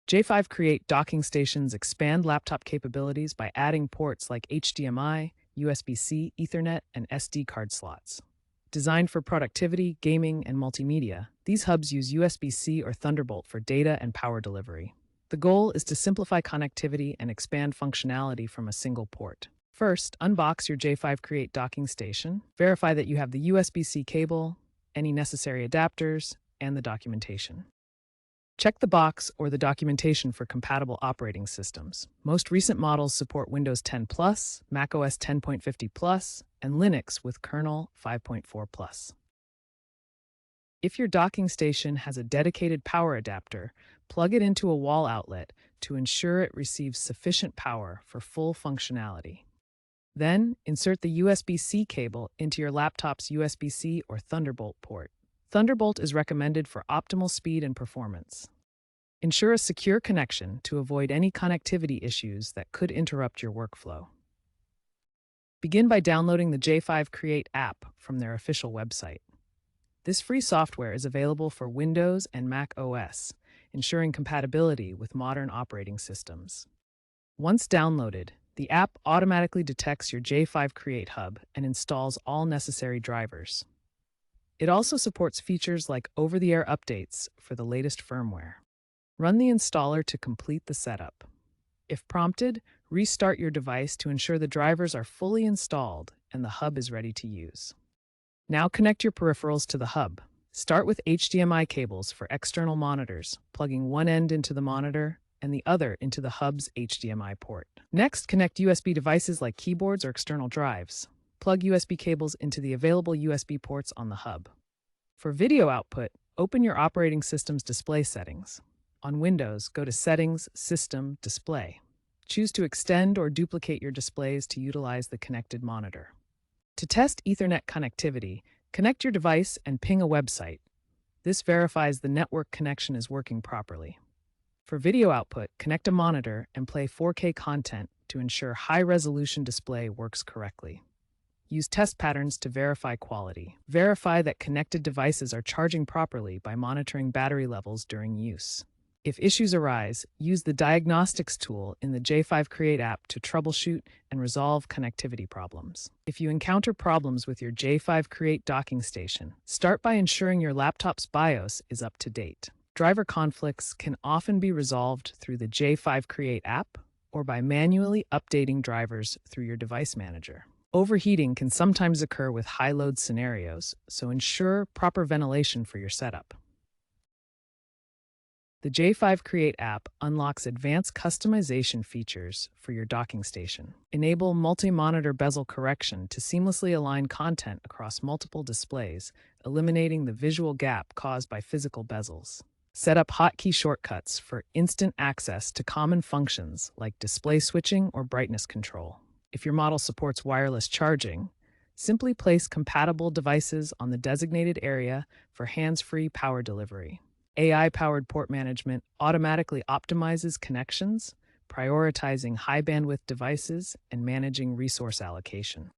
J5Create Docking Stations expand laptop capabilities by adding ports like HDMI, USB-C, Ethernet, and SD card slots. Designed for productivity, gaming, and multimedia, these hubs use USB-C or Thunderbolt for data and power delivery. The goal is to simplify connectivity and expand functionality from a single port. First, unbox your J5Create Docking Station. Verify that you have the USB-C cable, any necessary adapters, and the documentation. Check the box or the documentation for compatible operating systems. Most recent models support Windows 10 Plus, macOS 10.50 Plus, and Linux with kernel 5.4 Plus. If your docking station has a dedicated power adapter, plug it into a wall outlet to ensure it receives sufficient power for full functionality. Then, insert the USB-C cable into your laptop's USB-C or Thunderbolt port. Thunderbolt is recommended for optimal speed and performance. Ensure a secure connection to avoid any connectivity issues that could interrupt your workflow. Begin by downloading the J5Create app from their official website. This free software is available for Windows and Mac OS, ensuring compatibility with modern operating systems. Once downloaded, the app automatically detects your J5Create hub and installs all necessary drivers. It also supports features like over-the-air updates for the latest firmware. Run the installer to complete the setup. If prompted, restart your device to ensure the drivers are fully installed and the hub is ready to use. Now connect your peripherals to the hub. Start with HDMI cables for external monitors, plugging one end into the monitor and the other into the hub's HDMI port. Next, connect USB devices like keyboards or external drives. Plug USB cables into the available USB ports on the hub. For video output, open your operating system's display settings. On Windows, go to Settings, System, Display. Choose to extend or duplicate your displays to utilize the connected monitor. To test Ethernet connectivity, connect your device and ping a website. This verifies the network connection is working properly. For video output, connect a monitor and play 4K content to ensure high-resolution display works correctly. Use test patterns to verify quality. Verify that connected devices are charging properly by monitoring battery levels during use. If issues arise, use the Diagnostics tool in the J5Create app to troubleshoot and resolve connectivity problems. If you encounter problems with your J5Create docking station, start by ensuring your laptop's BIOS is up to date. Driver conflicts can often be resolved through the J5Create app or by manually updating drivers through your device manager. Overheating can sometimes occur with high-load scenarios, so ensure proper ventilation for your setup. The J5Create app unlocks advanced customization features for your docking station. Enable multi-monitor bezel correction to seamlessly align content across multiple displays, eliminating the visual gap caused by physical bezels. Set up hotkey shortcuts for instant access to common functions like display switching or brightness control. If your model supports wireless charging, simply place compatible devices on the designated area for hands-free power delivery. AI-powered port management automatically optimizes connections, prioritizing high-bandwidth devices and managing resource allocation.